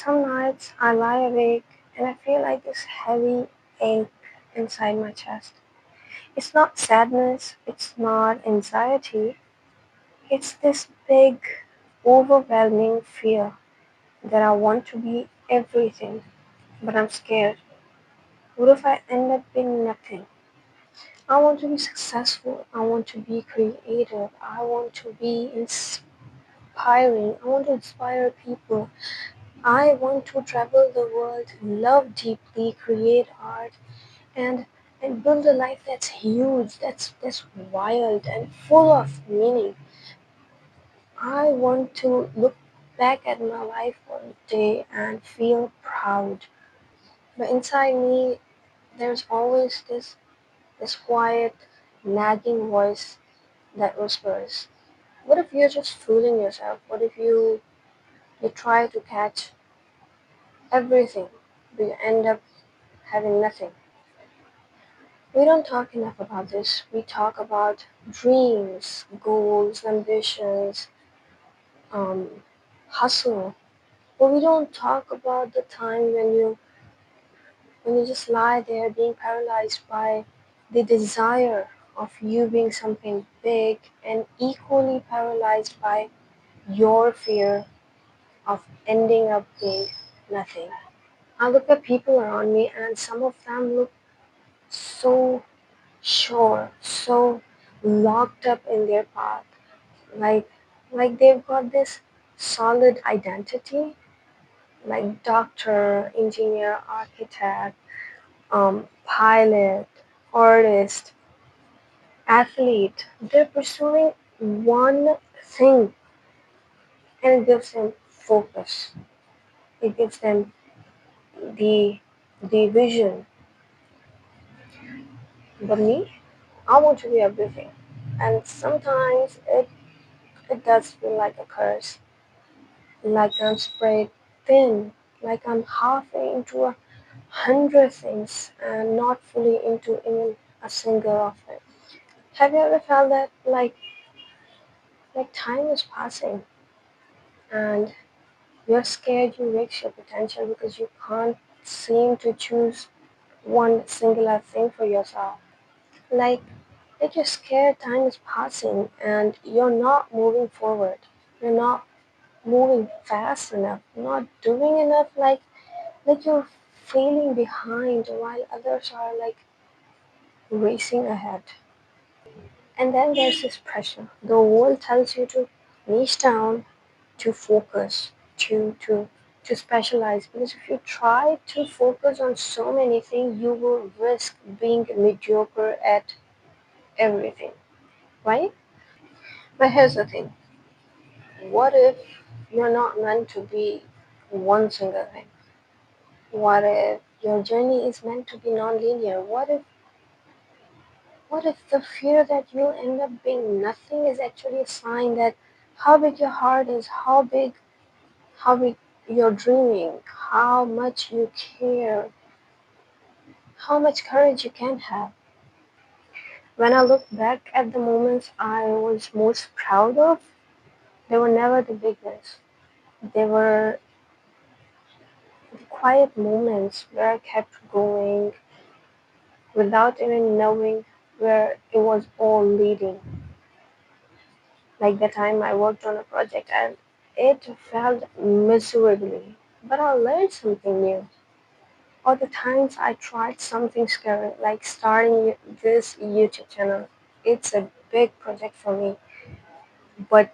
Some nights I lie awake and I feel like this heavy ache inside my chest. It's not sadness, it's not anxiety, it's this big, overwhelming fear that I want to be everything, but I'm scared. What if I end up being nothing? I want to be successful, I want to be creative, I want to be inspiring, I want to inspire people, I want to travel the world, love deeply, create art, and and build a life that's huge, that's wild and full of meaning. I want to look back at my life one day and feel proud. But inside me, there's always this quiet, nagging voice that whispers, "What if you're just fooling yourself? What if you try to catch everything, but you end up having nothing?" We don't talk enough about this. We talk about dreams, goals, ambitions, um, hustle, but we don't talk about the time when you just lie there being paralyzed by the desire of you being something big and equally paralyzed by your fear of ending up being nothing. I look at people around me and some of them look so sure, so locked up in their path, like like they've got this solid identity, like doctor, engineer, architect, pilot, artist, athlete. They're pursuing one thing, and it gives them focus. It gives them the the vision. But me, I want to be everything, and sometimes it does feel like a curse, like I'm spread thin, like I'm halfway into 100 things and not fully into even a single of it. Have you ever felt that like time is passing and you're scared you reach your potential because you can't seem to choose one singular thing for yourself? Like like you're scared time is passing and you're not moving forward. You're not moving fast enough, not doing enough, like you're failing behind while others are like racing ahead. And then there's this pressure. The world tells you to niche down, to focus, to specialize. Because if you try to focus on so many things, you will risk being mediocre at everything, right? But here's the thing: what if you're not meant to be one single thing? What if your journey is meant to be non-linear? What if the fear that you'll end up being nothing is actually a sign that how big your heart is, how big you're dreaming, how much you care, how much courage you can have? When I look back at the moments I was most proud of, they were never the biggest. They were the quiet moments where I kept going without even knowing where it was all leading. Like the time I worked on a project and it failed miserably, but I learned something new. Or the times I tried something scary, like starting this YouTube channel. It's a big project for me, but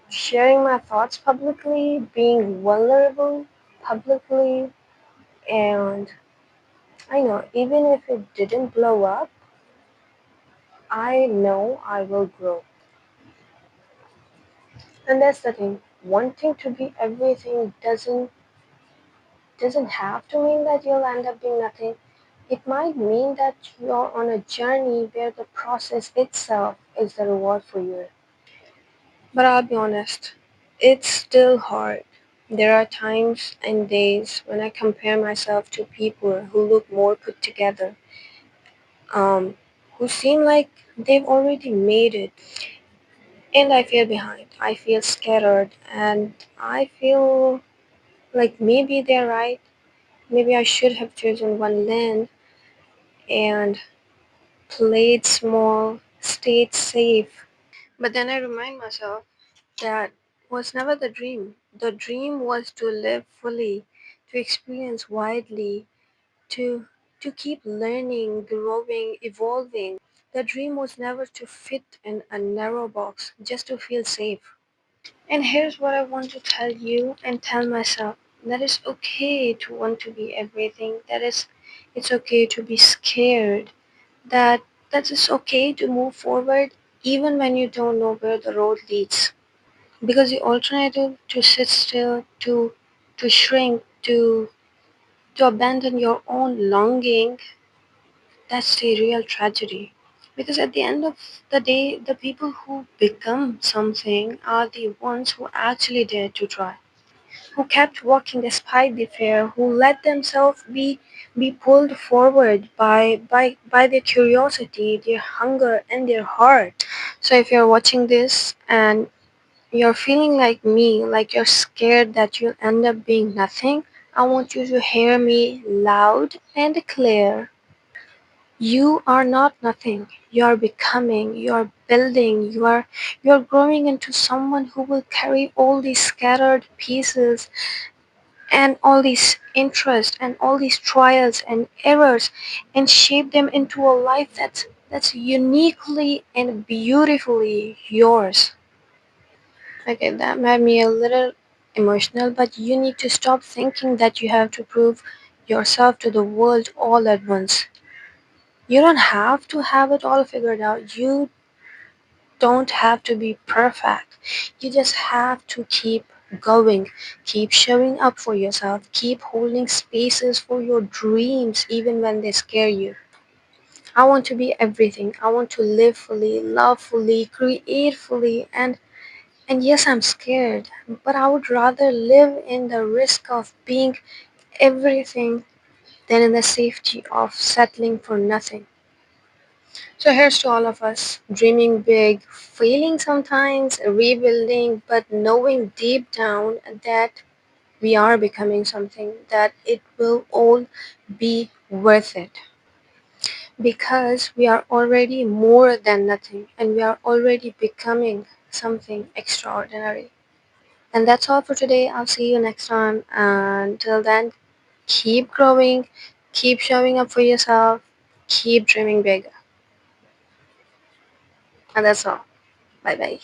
sharing my thoughts publicly, being vulnerable publicly, and I know even if it didn't blow up, I know I will grow. And that's the thing. Wanting to be everything doesn't have to mean that you'll end up being nothing. It might mean that you're on a journey where the process itself is the reward for you. But I'll be honest, it's still hard. There are times and days when I compare myself to people who look more put together, um, who seem like they've already made it, and I feel behind. I feel scattered, and I feel Like maybe they're right. Maybe I should have chosen one lane and played small, stayed safe. But then I remind myself that was never the dream. The dream was to live fully, to experience widely, to to keep learning, growing, evolving. The dream was never to fit in a narrow box, just to feel safe. And here's what I want to tell you and tell myself, that it's okay to want to be everything. It's okay to be scared. That that it's okay to move forward even when you don't know where the road leads. Because the alternative to sit still, to shrink, to abandon your own longing, that's the real tragedy. Because at the end of the day, the people who become something are the ones who actually dared to try, who kept walking despite the fear, who let themselves be pulled forward by their curiosity, their hunger, and their heart. So if you're watching this and you're feeling like me, like you're scared that you'll end up being nothing, I want you to hear me loud and clear. You are not nothing. You are becoming, you are building, you are growing into someone who will carry all these scattered pieces and all these interests and all these trials and errors and shape them into a life that's uniquely and beautifully yours. Okay, that made me a little emotional, but you need to stop thinking that you have to prove yourself to the world all at once. You don't have to have it all figured out. You don't have to be perfect. You just have to keep going, keep showing up for yourself, keep holding spaces for your dreams even when they scare you. I want to be everything. I want to live fully, love fully, create fully, and yes, I'm scared, but I would rather live in the risk of being everything than in the safety of settling for nothing. So here's to all of us, dreaming big, failing sometimes, rebuilding, but knowing deep down that we are becoming something, that it will all be worth it. Because we are already more than nothing and we are already becoming something extraordinary. And that's all for today. I'll see you next time. Until then, keep growing, keep showing up for yourself, keep dreaming big. And that's all. Bye bye.